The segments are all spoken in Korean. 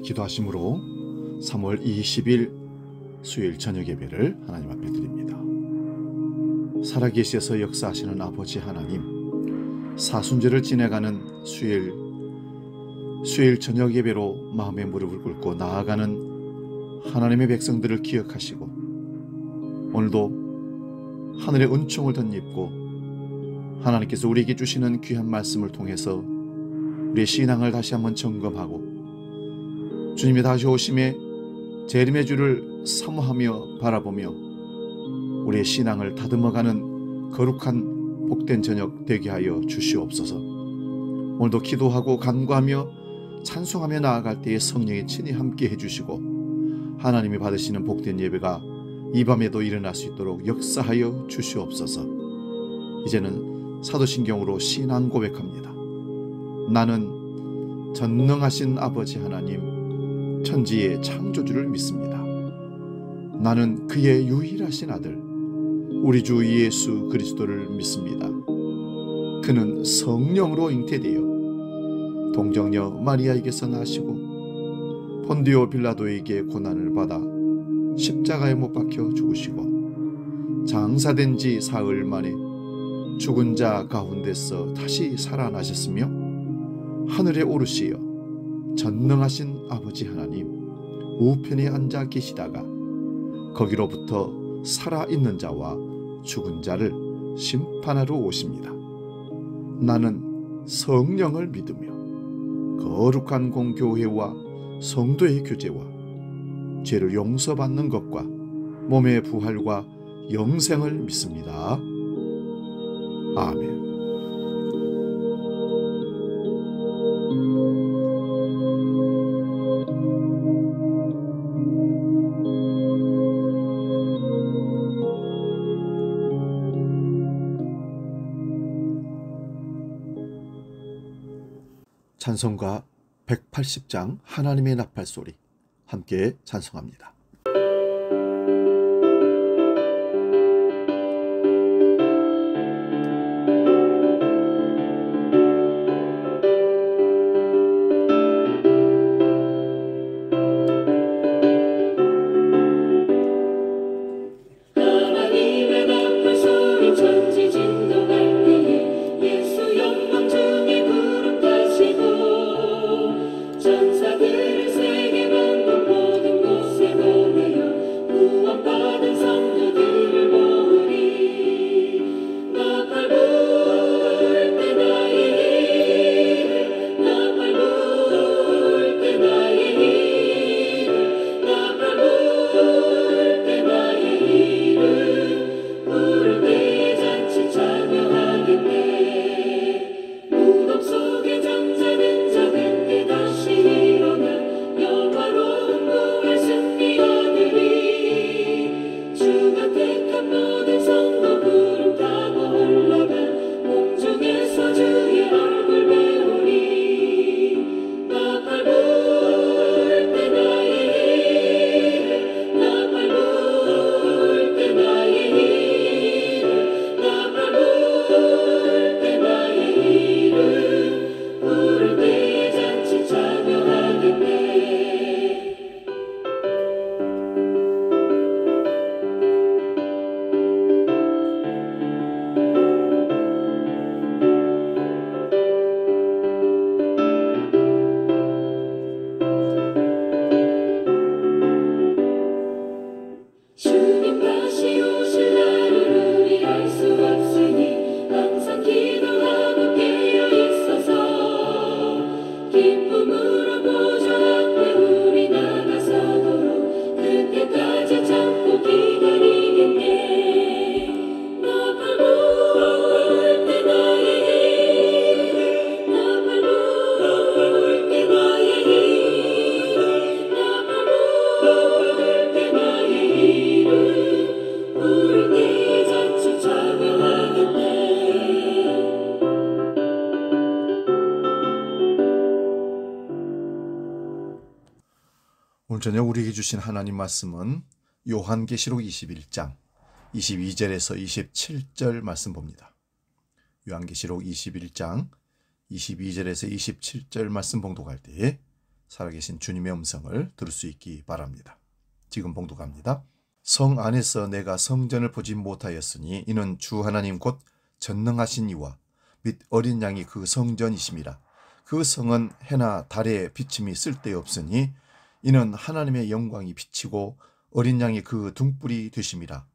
기도하심으로 3월 20일 수요일 저녁 예배를 하나님 앞에 드립니다. 살아계셔서 역사하시는 아버지 하나님, 사순절을 지내가는 수요일 저녁 예배로 마음의 무릎을 꿇고 나아가는 하나님의 백성들을 기억하시고, 오늘도 하늘의 은총을 덧입고 하나님께서 우리에게 주시는 귀한 말씀을 통해서 우리의 신앙을 다시 한번 점검하고, 주님의 다시 오심에 재림의 주를 사모하며 바라보며 우리의 신앙을 다듬어가는 거룩한 복된 저녁 되게 하여 주시옵소서. 오늘도 기도하고 간구하며 찬송하며 나아갈 때에 성령이 친히 함께 해주시고 하나님이 받으시는 복된 예배가 이 밤에도 일어날 수 있도록 역사하여 주시옵소서. 이제는 사도신경으로 신앙 고백합니다. 나는 전능하신 아버지 하나님, 천지의 창조주를 믿습니다. 나는 그의 유일하신 아들 우리 주 예수 그리스도를 믿습니다. 그는 성령으로 잉태되어 동정녀 마리아에게서 나시고 본디오 빌라도에게 고난을 받아 십자가에 못 박혀 죽으시고 장사된 지 사흘 만에 죽은 자 가운데서 다시 살아나셨으며 하늘에 오르시어 전능하신 아버지 하나님 우편에 앉아 계시다가 거기로부터 살아있는 자와 죽은 자를 심판하러 오십니다. 나는 성령을 믿으며 거룩한 공교회와 성도의 교제와 죄를 용서받는 것과 몸의 부활과 영생을 믿습니다. 아멘. 찬송가 180장 하나님의 나팔소리 함께 찬송합니다. 오늘 저녁 우리에게 주신 하나님 말씀은 요한계시록 21장 22절에서 27절 말씀 봅니다. 요한계시록 21장 22절에서 27절 말씀 봉독할 때에 살아계신 주님의 음성을 들을 수 있기 바랍니다. 지금 봉독합니다. 성 안에서 내가 성전을 보지 못하였으니 이는 주 하나님 곧 전능하신 이와 및 어린 양이 그 성전이심이라. 그 성은 해나 달의 비침이 쓸데없으니 이는 하나님의 영광이 비치고 어린 양이 그 등불이 되심이라.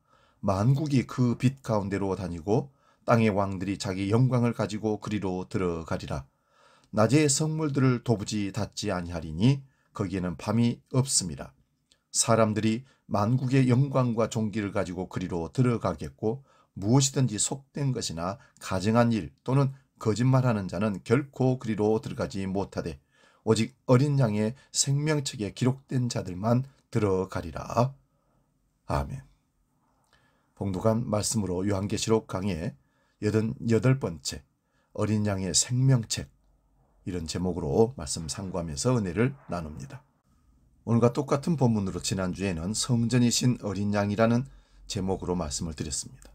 만국이 그 빛 가운데로 다니고 땅의 왕들이 자기 영광을 가지고 그리로 들어가리라. 낮에 성물들을 도부지 닫지 아니하리니 거기에는 밤이 없음이라. 사람들이 만국의 영광과 존귀를 가지고 그리로 들어가겠고 무엇이든지 속된 것이나 가증한 일 또는 거짓말하는 자는 결코 그리로 들어가지 못하되 오직 어린 양의 생명책에 기록된 자들만 들어가리라. 아멘. 봉독한 말씀으로 요한계시록 강의 88번째 어린 양의 생명책, 이런 제목으로 말씀 상고하면서 은혜를 나눕니다. 오늘과 똑같은 본문으로 지난주에는 성전이신 어린 양이라는 제목으로 말씀을 드렸습니다.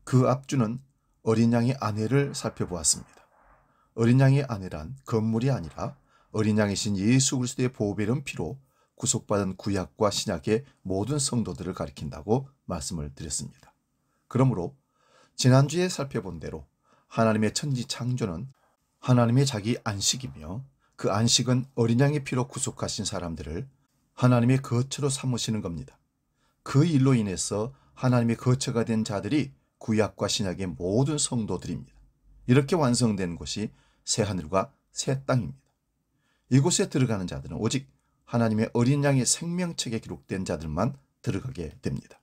그 앞주는 어린 양의 아내를 살펴보았습니다. 어린 양의 아내란 건물이 아니라 어린 양이신 예수 그리스도의 보배로운 피로 구속받은 구약과 신약의 모든 성도들을 가리킨다고 말씀을 드렸습니다. 그러므로 지난주에 살펴본 대로 하나님의 천지 창조는 하나님의 자기 안식이며 그 안식은 어린 양의 피로 구속하신 사람들을 하나님의 거처로 삼으시는 겁니다. 그 일로 인해서 하나님의 거처가 된 자들이 구약과 신약의 모든 성도들입니다. 이렇게 완성된 곳이 새하늘과 새 땅입니다. 이곳에 들어가는 자들은 오직 하나님의 어린 양의 생명책에 기록된 자들만 들어가게 됩니다.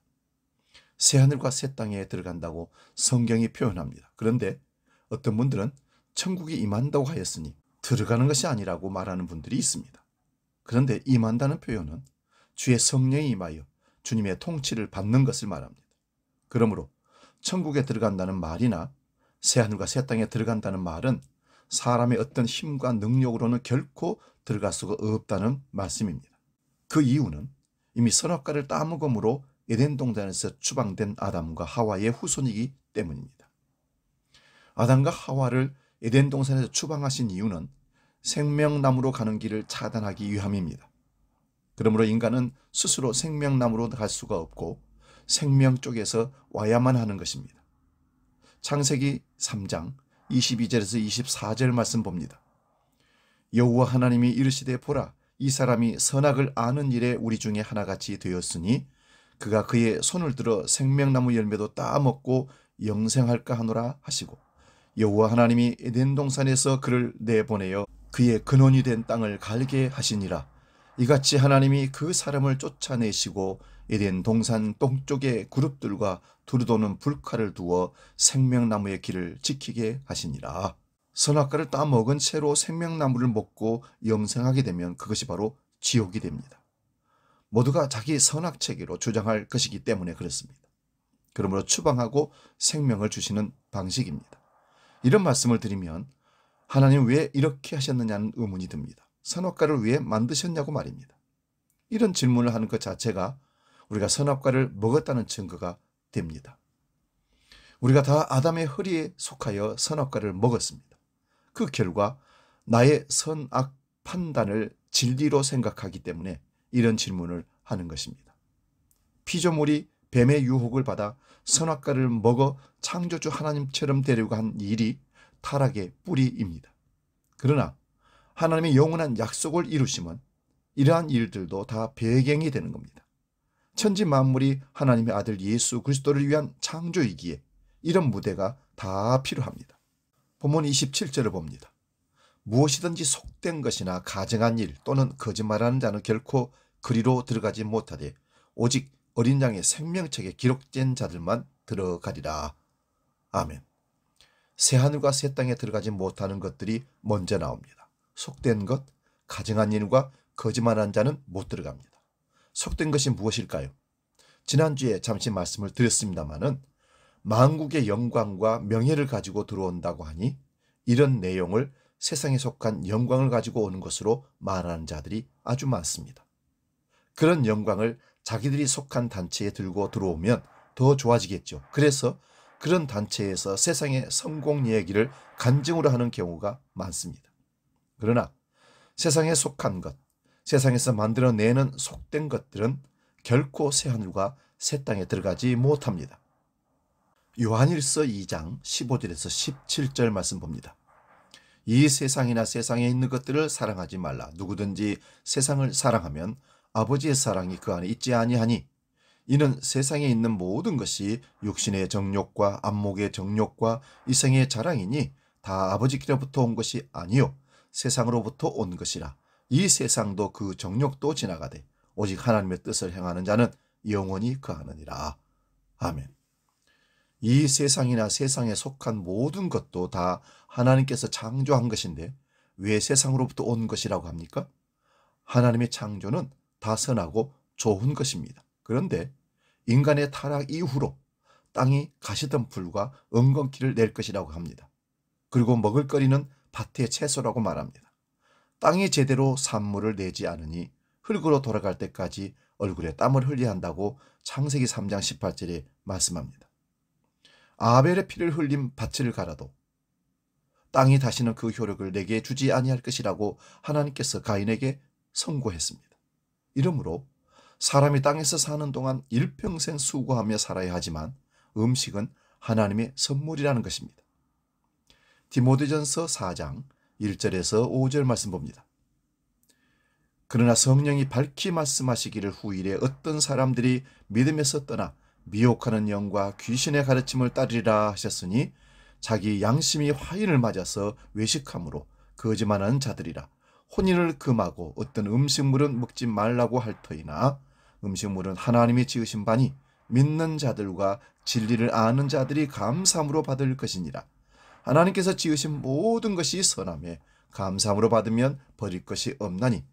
새하늘과 새 땅에 들어간다고 성경이 표현합니다. 그런데 어떤 분들은 천국이 임한다고 하였으니 들어가는 것이 아니라고 말하는 분들이 있습니다. 그런데 임한다는 표현은 주의 성령이 임하여 주님의 통치를 받는 것을 말합니다. 그러므로 천국에 들어간다는 말이나 새하늘과 새 땅에 들어간다는 말은 사람의 어떤 힘과 능력으로는 결코 들어갈 수가 없다는 말씀입니다. 그 이유는 이미 선악과를 따먹음으로 에덴 동산에서 추방된 아담과 하와의 후손이기 때문입니다. 아담과 하와를 에덴 동산에서 추방하신 이유는 생명나무로 가는 길을 차단하기 위함입니다. 그러므로 인간은 스스로 생명나무로 갈 수가 없고 생명 쪽에서 와야만 하는 것입니다. 창세기 3장 22절에서 24절 말씀 봅니다. 여호와 하나님이 이르시되 보라, 이 사람이 선악을 아는 일에 우리 중에 하나같이 되었으니 그가 그의 손을 들어 생명나무 열매도 따먹고 영생할까 하노라 하시고, 여호와 하나님이 에덴 동산에서 그를 내보내어 그의 근원이 된 땅을 갈게 하시니라. 이같이 하나님이 그 사람을 쫓아내시고 에덴 동산 동쪽에 그룹들과 두루도는 불칼을 두어 생명나무의 길을 지키게 하시니라. 선악과를 따먹은 채로 생명나무를 먹고 영생하게 되면 그것이 바로 지옥이 됩니다. 모두가 자기 선악체계로 주장할 것이기 때문에 그렇습니다. 그러므로 추방하고 생명을 주시는 방식입니다. 이런 말씀을 드리면 하나님 왜 이렇게 하셨느냐는 의문이 듭니다. 선악과를 왜 만드셨냐고 말입니다. 이런 질문을 하는 것 자체가 우리가 선악과를 먹었다는 증거가 됩니다. 우리가 다 아담의 허리에 속하여 선악과를 먹었습니다. 그 결과 나의 선악 판단을 진리로 생각하기 때문에 이런 질문을 하는 것입니다. 피조물이 뱀의 유혹을 받아 선악과를 먹어 창조주 하나님처럼 되려고 한 일이 타락의 뿌리입니다. 그러나 하나님의 영원한 약속을 이루심은 이러한 일들도 다 배경이 되는 겁니다. 천지 만물이 하나님의 아들 예수 그리스도를 위한 창조이기에 이런 무대가 다 필요합니다. 본문 27절을 봅니다. 무엇이든지 속된 것이나 가증한 일 또는 거짓말하는 자는 결코 그리로 들어가지 못하되 오직 어린 양의 생명책에 기록된 자들만 들어가리라. 아멘. 새하늘과 새 땅에 들어가지 못하는 것들이 먼저 나옵니다. 속된 것, 가증한 일과 거짓말하는 자는 못 들어갑니다. 속된 것이 무엇일까요? 지난주에 잠시 말씀을 드렸습니다마는 만국의 영광과 명예를 가지고 들어온다고 하니 이런 내용을 세상에 속한 영광을 가지고 오는 것으로 말하는 자들이 아주 많습니다. 그런 영광을 자기들이 속한 단체에 들고 들어오면 더 좋아지겠죠. 그래서 그런 단체에서 세상의 성공 얘기를 간증으로 하는 경우가 많습니다. 그러나 세상에 속한 것, 세상에서 만들어내는 속된 것들은 결코 새하늘과 새 땅에 들어가지 못합니다. 요한일서 2장 15절에서 17절 말씀 봅니다. 이 세상이나 세상에 있는 것들을 사랑하지 말라. 누구든지 세상을 사랑하면 아버지의 사랑이 그 안에 있지 아니하니 이는 세상에 있는 모든 것이 육신의 정욕과 안목의 정욕과 이생의 자랑이니 다 아버지께로부터 온 것이 아니요 세상으로부터 온 것이라. 이 세상도 그 정욕도 지나가되 오직 하나님의 뜻을 행하는 자는 영원히 거하느니라. 아멘. 이 세상이나 세상에 속한 모든 것도 다 하나님께서 창조한 것인데 왜 세상으로부터 온 것이라고 합니까? 하나님의 창조는 다 선하고 좋은 것입니다. 그런데 인간의 타락 이후로 땅이 가시덤불과 엉겅퀴를 낼 것이라고 합니다. 그리고 먹을거리는 밭의 채소라고 말합니다. 땅이 제대로 산물을 내지 않으니 흙으로 돌아갈 때까지 얼굴에 땀을 흘려야 한다고 창세기 3장 18절에 말씀합니다. 아벨의 피를 흘린 밭을 갈아도 땅이 다시는 그 효력을 내게 주지 아니할 것이라고 하나님께서 가인에게 선고했습니다. 이러므로 사람이 땅에서 사는 동안 일평생 수고하며 살아야 하지만 음식은 하나님의 선물이라는 것입니다. 디모데전서 4장 1절에서 5절 말씀 봅니다. 그러나 성령이 밝히 말씀하시기를 후일에 어떤 사람들이 믿음에서 떠나 미혹하는 영과 귀신의 가르침을 따르리라 하셨으니 자기 양심이 화인을 맞아서 외식함으로 거짓말하는 자들이라. 혼인을 금하고 어떤 음식물은 먹지 말라고 할 터이나 음식물은 하나님이 지으신 바니 믿는 자들과 진리를 아는 자들이 감사함으로 받을 것이니라. 하나님께서 지으신 모든 것이 선하며 감사함으로 받으면 버릴 것이 없나니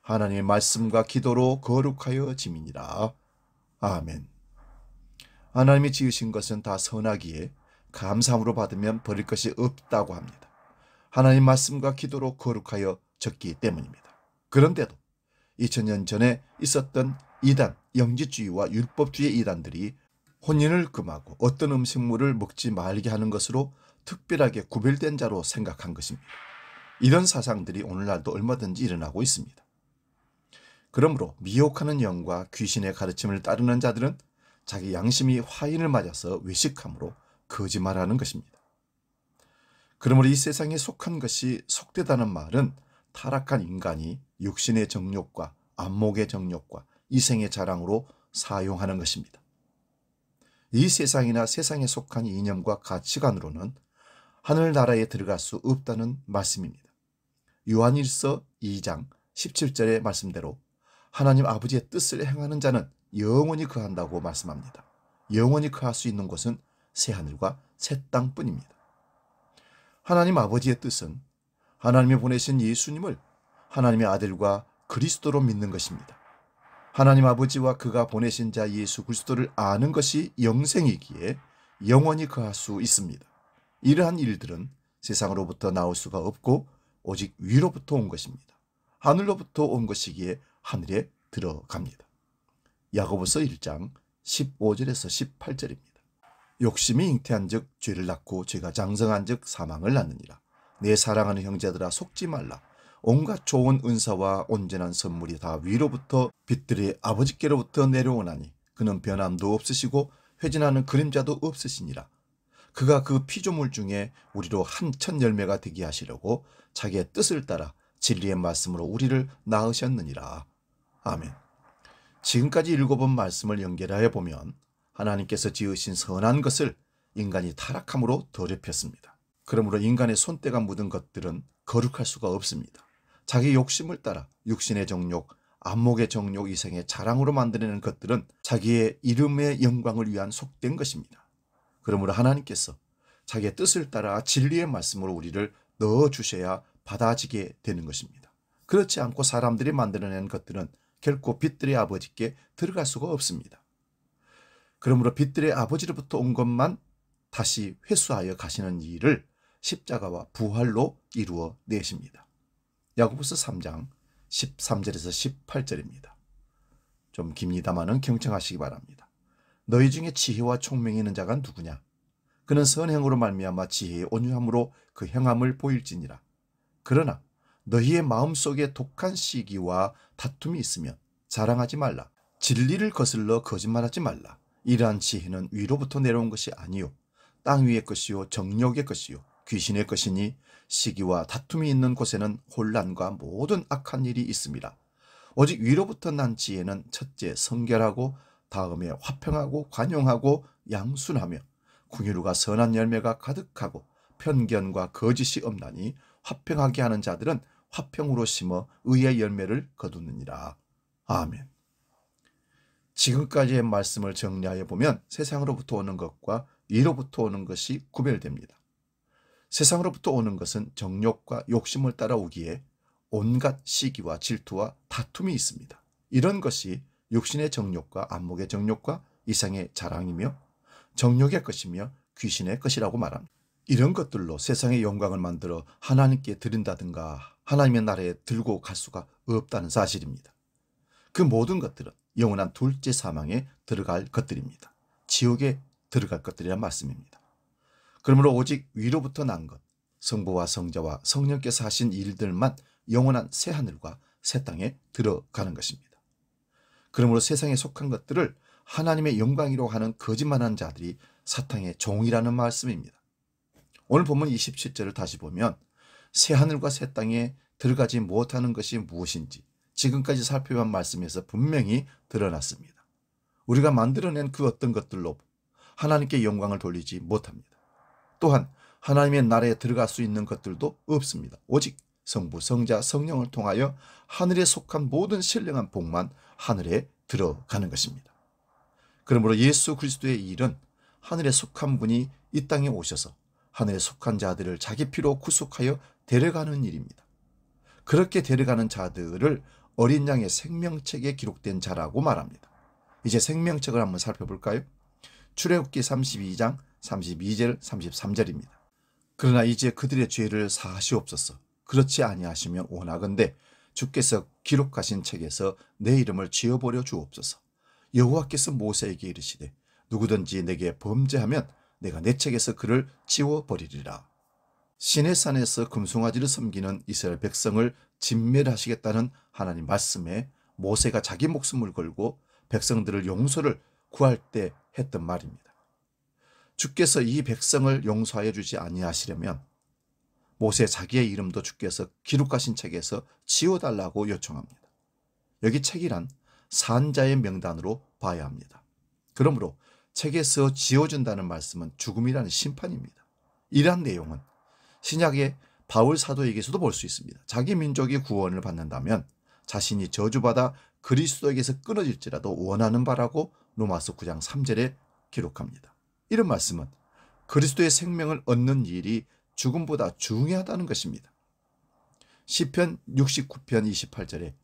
하나님의 말씀과 기도로 거룩하여 짐이니라. 아멘. 하나님이 지으신 것은 다 선하기에 감사함으로 받으면 버릴 것이 없다고 합니다. 하나님 말씀과 기도로 거룩하여 졌기 때문입니다. 그런데도 2000년 전에 있었던 이단, 영지주의와 율법주의 이단들이 혼인을 금하고 어떤 음식물을 먹지 말게 하는 것으로 특별하게 구별된 자로 생각한 것입니다. 이런 사상들이 오늘날도 얼마든지 일어나고 있습니다. 그러므로 미혹하는 영과 귀신의 가르침을 따르는 자들은 자기 양심이 화인을 맞아서 외식함으로 거짓말하는 것입니다. 그러므로 이 세상에 속한 것이 속되다는 말은 타락한 인간이 육신의 정욕과 안목의 정욕과 이생의 자랑으로 사용하는 것입니다. 이 세상이나 세상에 속한 이념과 가치관으로는 하늘나라에 들어갈 수 없다는 말씀입니다. 요한일서 2장 17절의 말씀대로 하나님 아버지의 뜻을 행하는 자는 영원히 거한다고 말씀합니다. 영원히 거할 수 있는 곳은 새하늘과 새 땅뿐입니다. 하나님 아버지의 뜻은 하나님이 보내신 예수님을 하나님의 아들과 그리스도로 믿는 것입니다. 하나님 아버지와 그가 보내신 자 예수 그리스도를 아는 것이 영생이기에 영원히 거할 수 있습니다. 이러한 일들은 세상으로부터 나올 수가 없고 오직 위로부터 온 것입니다. 하늘로부터 온 것이기에 하늘에 들어갑니다. 야고보서 1장 15절에서 18절입니다. 욕심이 잉태한 즉 죄를 낳고 죄가 장성한 즉 사망을 낳느니라. 내 사랑하는 형제들아 속지 말라. 온갖 좋은 은사와 온전한 선물이 다 위로부터 빛들의 아버지께로부터 내려오나니 그는 변함도 없으시고 회진하는 그림자도 없으시니라. 그가 그 피조물 중에 우리로 한 첫 열매가 되게 하시려고 자기의 뜻을 따라 진리의 말씀으로 우리를 낳으셨느니라. 아멘. 지금까지 읽어본 말씀을 연결하여 보면 하나님께서 지으신 선한 것을 인간이 타락함으로 더럽혔습니다. 그러므로 인간의 손때가 묻은 것들은 거룩할 수가 없습니다. 자기 욕심을 따라 육신의 정욕, 안목의 정욕, 이생의 자랑으로 만들어내는 것들은 자기의 이름의 영광을 위한 속된 것입니다. 그러므로 하나님께서 자기의 뜻을 따라 진리의 말씀으로 우리를 넣어주셔야 받아지게 되는 것입니다. 그렇지 않고 사람들이 만들어낸 것들은 결코 빛들의 아버지께 들어갈 수가 없습니다. 그러므로 빛들의 아버지로부터 온 것만 다시 회수하여 가시는 일을 십자가와 부활로 이루어 내십니다. 야고보서 3장 13절에서 18절입니다. 좀 깁니다마는 경청하시기 바랍니다. 너희 중에 지혜와 총명이 있는 자가 누구냐? 그는 선행으로 말미암아 지혜의 온유함으로 그 행함을 보일지니라. 그러나 너희의 마음속에 독한 시기와 다툼이 있으면 자랑하지 말라. 진리를 거슬러 거짓말하지 말라. 이러한 지혜는 위로부터 내려온 것이 아니요 땅 위의 것이요 정욕의 것이요 귀신의 것이니 시기와 다툼이 있는 곳에는 혼란과 모든 악한 일이 있습니다. 오직 위로부터 난 지혜는 첫째 성결하고 다음에 화평하고 관용하고 양순하며 궁유루가 선한 열매가 가득하고 편견과 거짓이 없나니 화평하게 하는 자들은 화평으로 심어 의의 열매를 거두느니라. 아멘. 지금까지의 말씀을 정리하여 보면 세상으로부터 오는 것과 위로부터 오는 것이 구별됩니다. 세상으로부터 오는 것은 정욕과 욕심을 따라오기에 온갖 시기와 질투와 다툼이 있습니다. 이런 것이 육신의 정욕과 안목의 정욕과 이상의 자랑이며 정욕의 것이며 귀신의 것이라고 말합니다. 이런 것들로 세상의 영광을 만들어 하나님께 드린다든가 하나님의 나라에 들고 갈 수가 없다는 사실입니다. 그 모든 것들은 영원한 둘째 사망에 들어갈 것들입니다. 지옥에 들어갈 것들이란 말씀입니다. 그러므로 오직 위로부터 난 것, 성부와 성자와 성령께서 하신 일들만 영원한 새하늘과 새 땅에 들어가는 것입니다. 그러므로 세상에 속한 것들을 하나님의 영광이라고 하는 거짓말하는 자들이 사탄의 종이라는 말씀입니다. 오늘 본문 27절을 다시 보면 새하늘과 새 땅에 들어가지 못하는 것이 무엇인지 지금까지 살펴본 말씀에서 분명히 드러났습니다. 우리가 만들어낸 그 어떤 것들로 하나님께 영광을 돌리지 못합니다. 또한 하나님의 나라에 들어갈 수 있는 것들도 없습니다. 오직 성부, 성자, 성령을 통하여 하늘에 속한 모든 신령한 복만 하늘에 들어가는 것입니다. 그러므로 예수 그리스도의 일은 하늘에 속한 분이 이 땅에 오셔서 하늘에 속한 자들을 자기 피로 구속하여 데려가는 일입니다. 그렇게 데려가는 자들을 어린 양의 생명책에 기록된 자라고 말합니다. 이제 생명책을 한번 살펴볼까요? 출애굽기 32장 32절 33절입니다. 그러나 이제 그들의 죄를 사하시옵소서. 그렇지 아니하시면 원하건대 주께서 기록하신 책에서 내 이름을 지워버려 주옵소서. 여호와께서 모세에게 이르시되 누구든지 내게 범죄하면 내가 내 책에서 그를 지워버리리라. 시내산에서 금송아지를 섬기는 이스라엘 백성을 진멸하시겠다는 하나님 말씀에 모세가 자기 목숨을 걸고 백성들을 용서를 구할 때 했던 말입니다. 주께서 이 백성을 용서하여 주지 아니하시려면 모세 자기의 이름도 주께서 기록하신 책에서 지워달라고 요청합니다. 여기 책이란 산자의 명단으로 봐야 합니다. 그러므로 책에서 지워준다는 말씀은 죽음이라는 심판입니다. 이러한 내용은 신약의 바울 사도에게서도 볼 수 있습니다. 자기 민족이 구원을 받는다면 자신이 저주받아 그리스도에게서 끊어질지라도 원하는 바라고 로마서 9장 3절에 기록합니다. 이런 말씀은 그리스도의 생명을 얻는 일이 죽음보다 중요하다는 것입니다. 시편 69편 28절에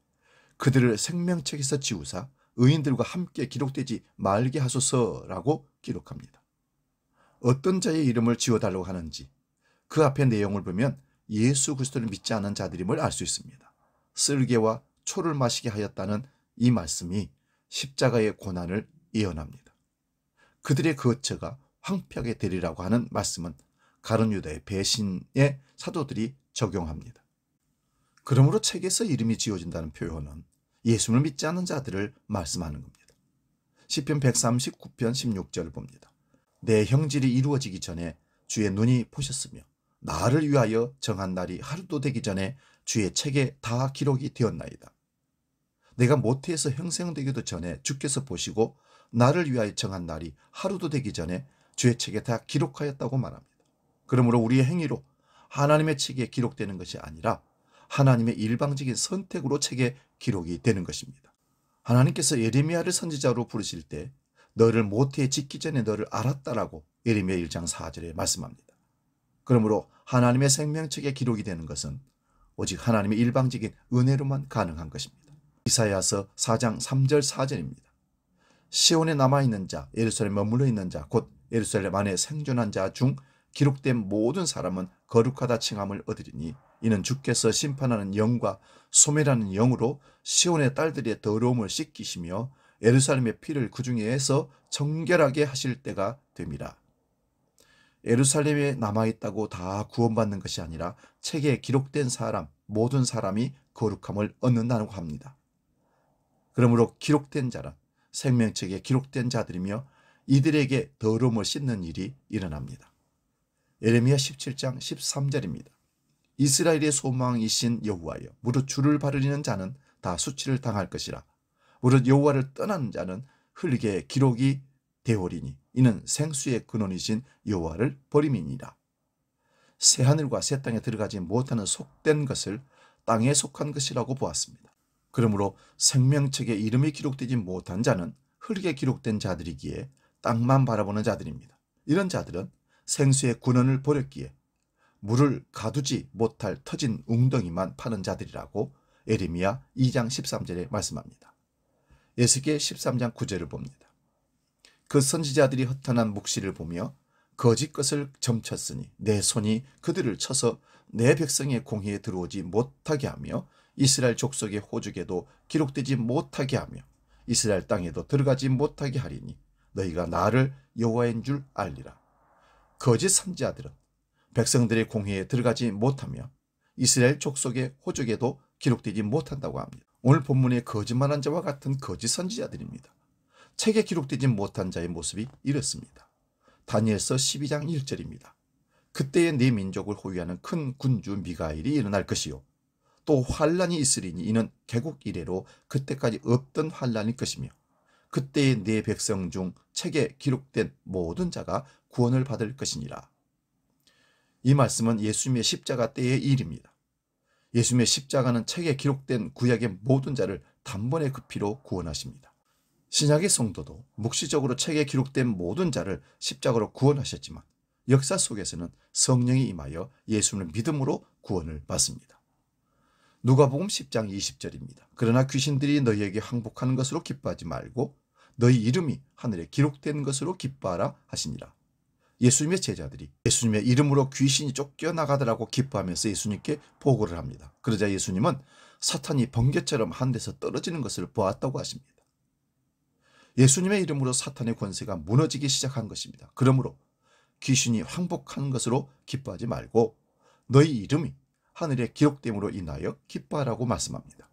그들을 생명책에서 지우사 의인들과 함께 기록되지 말게 하소서라고 기록합니다. 어떤 자의 이름을 지워달라고 하는지 그 앞의 내용을 보면 예수 그리스도를 믿지 않은 자들임을 알 수 있습니다. 쓸개와 초를 마시게 하였다는 이 말씀이 십자가의 고난을 예언합니다. 그들의 거처가 황폐하게 되리라고 하는 말씀은 가룟 유다의 배신의 사도들이 적용합니다. 그러므로 책에서 이름이 지워진다는 표현은 예수를 믿지 않는 자들을 말씀하는 겁니다. 시편 139편 16절을 봅니다. 내 형질이 이루어지기 전에 주의 눈이 보셨으며 나를 위하여 정한 날이 하루도 되기 전에 주의 책에 다 기록이 되었나이다. 내가 모태에서 형성되기도 전에 주께서 보시고 나를 위하여 정한 날이 하루도 되기 전에 주의 책에 다 기록하였다고 말합니다. 그러므로 우리의 행위로 하나님의 책에 기록되는 것이 아니라 하나님의 일방적인 선택으로 책에 기록이 되는 것입니다. 하나님께서 예레미야를 선지자로 부르실 때 너를 모태에 짓기 전에 너를 알았다라고 예레미야 1장 4절에 말씀합니다. 그러므로 하나님의 생명책에 기록이 되는 것은 오직 하나님의 일방적인 은혜로만 가능한 것입니다. 이사야서 4장 3절 4절입니다. 시온에 남아있는 자, 예루살렘에 머물러 있는 자, 곧 예루살렘 안에 생존한 자 중 기록된 모든 사람은 거룩하다 칭함을 얻으리니 이는 주께서 심판하는 영과 소멸하는 영으로 시온의 딸들의 더러움을 씻기시며 예루살렘의 피를 그 중에서 정결하게 하실 때가 됨이라. 예루살렘에 남아있다고 다 구원받는 것이 아니라 책에 기록된 사람, 모든 사람이 거룩함을 얻는다고 합니다. 그러므로 기록된 자는 생명책에 기록된 자들이며 이들에게 더러움을 씻는 일이 일어납니다. 예레미야 17장 13절입니다. 이스라엘의 소망이신 여호와여, 무릇 주를 바르리는 자는 다 수치를 당할 것이라. 무릇 여호와를 떠나는 자는 흙에 기록이 되오리니 이는 생수의 근원이신 여호와를 버림이니라. 새하늘과 새 땅에 들어가지 못하는 속된 것을 땅에 속한 것이라고 보았습니다. 그러므로 생명책에 이름이 기록되지 못한 자는 흙에 기록된 자들이기에 땅만 바라보는 자들입니다. 이런 자들은 생수의 근원을 버렸기에 물을 가두지 못할 터진 웅덩이만 파는 자들이라고 예레미야 2장 13절에 말씀합니다. 에스겔 13장 9절을 봅니다. 그 선지자들이 허탄한 묵시를 보며 거짓 것을 점쳤으니 내 손이 그들을 쳐서 내 백성의 공회에 들어오지 못하게 하며 이스라엘 족속의 호죽에도 기록되지 못하게 하며 이스라엘 땅에도 들어가지 못하게 하리니 너희가 나를 여호와인 줄 알리라. 거짓 선지자들은 백성들의 공회에 들어가지 못하며 이스라엘 족속의 호죽에도 기록되지 못한다고 합니다. 오늘 본문의 거짓말한 자와 같은 거짓 선지자들입니다. 책에 기록되지 못한 자의 모습이 이렇습니다. 다니엘서 12장 1절입니다. 그때에 네 민족을 호위하는 큰 군주 미가엘이 일어날 것이요 또 환란이 있으리니 이는 개국 이래로 그때까지 없던 환란일 것이며 그때에 네 백성 중 책에 기록된 모든 자가 구원을 받을 것이니라. 이 말씀은 예수님의 십자가 때의 일입니다. 예수님의 십자가는 책에 기록된 구약의 모든 자를 단번에 그 피로 구원하십니다. 신약의 성도도 묵시적으로 책에 기록된 모든 자를 십자가로 구원하셨지만 역사 속에서는 성령이 임하여 예수를 믿음으로 구원을 받습니다. 누가복음 10장 20절입니다. 그러나 귀신들이 너희에게 항복하는 것으로 기뻐하지 말고 너희 이름이 하늘에 기록된 것으로 기뻐하라 하시니라. 예수님의 제자들이 예수님의 이름으로 귀신이 쫓겨나가더라고 기뻐하면서 예수님께 보고를 합니다. 그러자 예수님은 사탄이 번개처럼 한 데서 떨어지는 것을 보았다고 하십니다. 예수님의 이름으로 사탄의 권세가 무너지기 시작한 것입니다. 그러므로 귀신이 항복하는 것으로 기뻐하지 말고 너희 이름이 하늘에 기록됨으로 인하여 기뻐하라고 말씀합니다.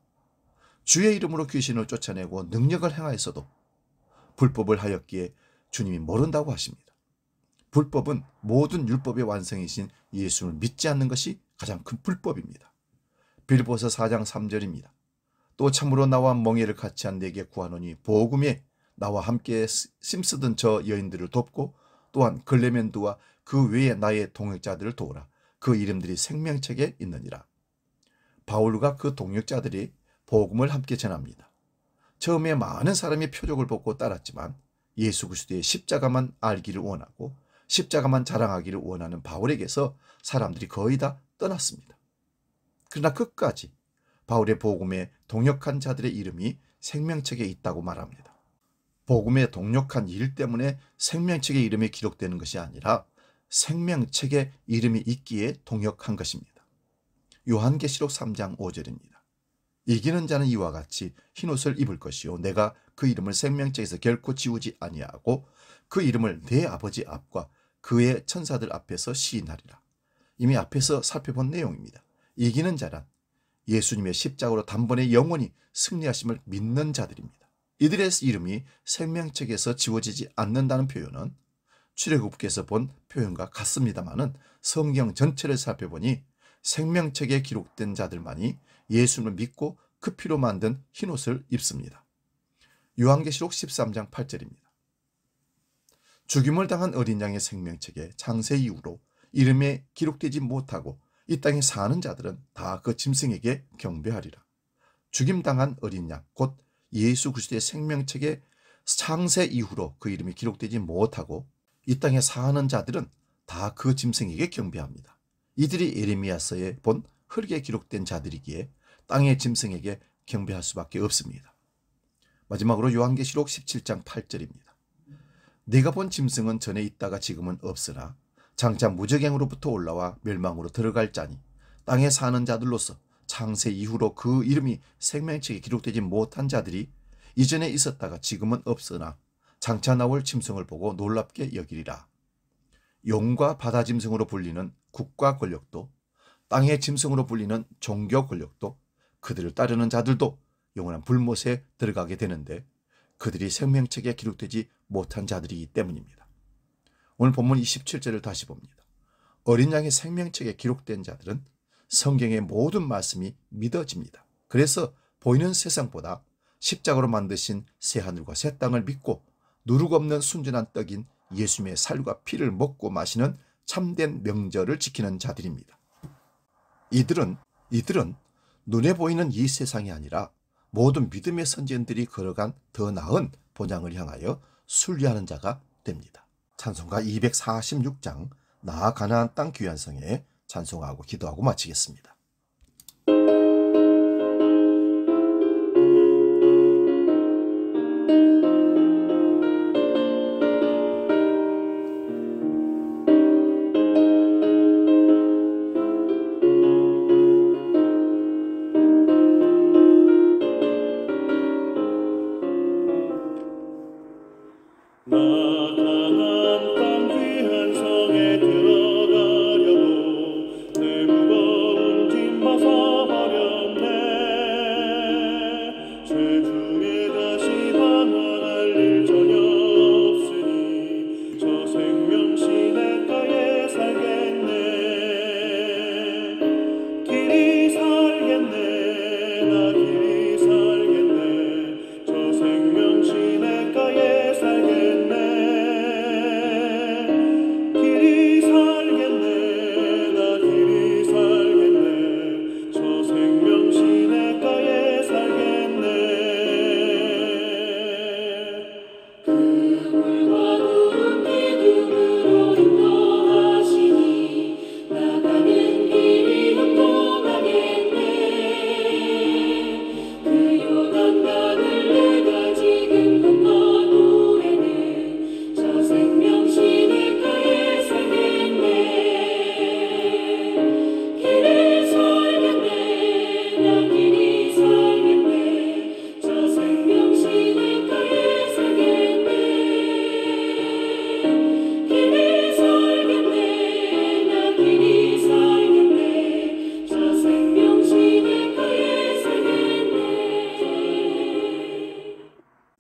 주의 이름으로 귀신을 쫓아내고 능력을 행하였어도 불법을 하였기에 주님이 모른다고 하십니다. 불법은 모든 율법의 완성이신 예수를 믿지 않는 것이 가장 큰 불법입니다. 빌보서 4장 3절입니다. 또 참으로 나와 멍에를 같이 한 내게 구하노니 복음에 나와 함께 심쓰던 저 여인들을 돕고 또한 글레멘드와 그 외에 나의 동역자들을 도우라. 그 이름들이 생명책에 있느니라. 바울과 그 동역자들이 복음을 함께 전합니다. 처음에 많은 사람이 표적을 보고 따랐지만 예수 그리스도의 십자가만 알기를 원하고 십자가만 자랑하기를 원하는 바울에게서 사람들이 거의 다 떠났습니다. 그러나 끝까지 바울의 복음에 동역한 자들의 이름이 생명책에 있다고 말합니다. 복음에 동역한 일 때문에 생명책의 이름이 기록되는 것이 아니라 생명책에 이름이 있기에 동역한 것입니다. 요한계시록 3장 5절입니다. 이기는 자는 이와 같이 흰옷을 입을 것이요 내가 그 이름을 생명책에서 결코 지우지 아니하고 그 이름을 내 아버지 앞과 그의 천사들 앞에서 시인하리라. 이미 앞에서 살펴본 내용입니다. 이기는 자란 예수님의 십자가로 단번에 영원히 승리하심을 믿는 자들입니다. 이들의 이름이 생명책에서 지워지지 않는다는 표현은 출애굽기에서 본 표현과 같습니다마는 성경 전체를 살펴보니 생명책에 기록된 자들만이 예수를 믿고 그 피로 만든 흰옷을 입습니다. 요한계시록 13장 8절입니다. 죽임을 당한 어린 양의 생명책에 창세 이후로 이름에 기록되지 못하고 이 땅에 사는 자들은 다 그 짐승에게 경배하리라. 죽임당한 어린 양, 곧 예수 그리스도의 생명책에 창세 이후로 그 이름이 기록되지 못하고 이 땅에 사는 자들은 다 그 짐승에게 경배합니다. 이들이 예레미야서에 본 흙에 기록된 자들이기에 땅의 짐승에게 경배할 수밖에 없습니다. 마지막으로 요한계시록 17장 8절입니다. 네가 본 짐승은 전에 있다가 지금은 없으나 장차 무저갱으로부터 올라와 멸망으로 들어갈 자니 땅에 사는 자들로서 창세 이후로 그 이름이 생명책에 기록되지 못한 자들이 이전에 있었다가 지금은 없으나 장차 나올 짐승을 보고 놀랍게 여기리라. 용과 바다 짐승으로 불리는 국가 권력도, 땅의 짐승으로 불리는 종교 권력도, 그들을 따르는 자들도 영원한 불못에 들어가게 되는데 그들이 생명책에 기록되지 못한 자들이기 때문입니다. 오늘 본문 27절을 다시 봅니다. 어린 양의 생명책에 기록된 자들은 성경의 모든 말씀이 믿어집니다. 그래서 보이는 세상보다 십자가로 만드신 새하늘과 새 땅을 믿고 누룩 없는 순전한 떡인 예수님의 살과 피를 먹고 마시는 참된 명절을 지키는 자들입니다. 이들은 눈에 보이는 이 세상이 아니라 모든 믿음의 선지자들이 걸어간 더 나은 본향을 향하여 순리하는 자가 됩니다. 찬송가 246장 나 가나안 땅 귀한 성에 찬송하고 기도하고 마치겠습니다.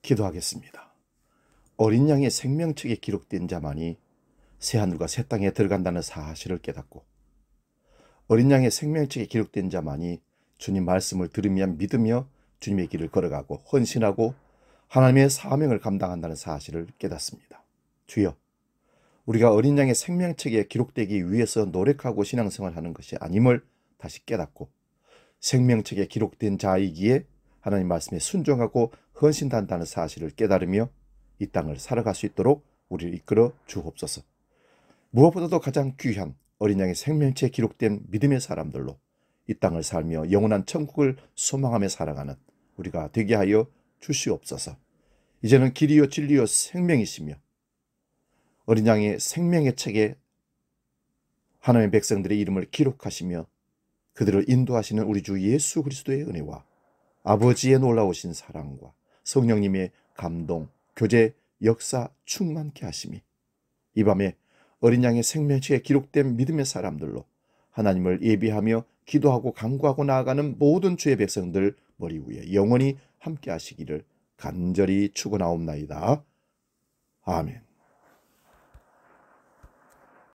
기도하겠습니다. 어린 양의 생명책에 기록된 자만이 새하늘과 새 땅에 들어간다는 사실을 깨닫고 어린 양의 생명책에 기록된 자만이 주님 말씀을 들으며 믿으며 주님의 길을 걸어가고 헌신하고 하나님의 사명을 감당한다는 사실을 깨닫습니다. 주여, 우리가 어린 양의 생명책에 기록되기 위해서 노력하고 신앙생활하는 것이 아님을 다시 깨닫고 생명책에 기록된 자이기에 하나님 말씀에 순종하고 헌신한다는 사실을 깨달으며 이 땅을 살아갈 수 있도록 우리를 이끌어 주옵소서. 무엇보다도 가장 귀한 어린 양의 생명체에 기록된 믿음의 사람들로 이 땅을 살며 영원한 천국을 소망하며 살아가는 우리가 되게 하여 주시옵소서. 이제는 길이요 진리요 생명이시며 어린 양의 생명의 책에 하나님의 백성들의 이름을 기록하시며 그들을 인도하시는 우리 주 예수 그리스도의 은혜와 아버지의 놀라우신 사랑과 성령님의 감동, 교제, 역사 충만케 하심이 이 밤에 어린 양의 생명책에 기록된 믿음의 사람들로 하나님을 예비하며 기도하고 간구하고 나아가는 모든 주의 백성들 머리 위에 영원히 함께 하시기를 간절히 축원하옵나이다. 아멘.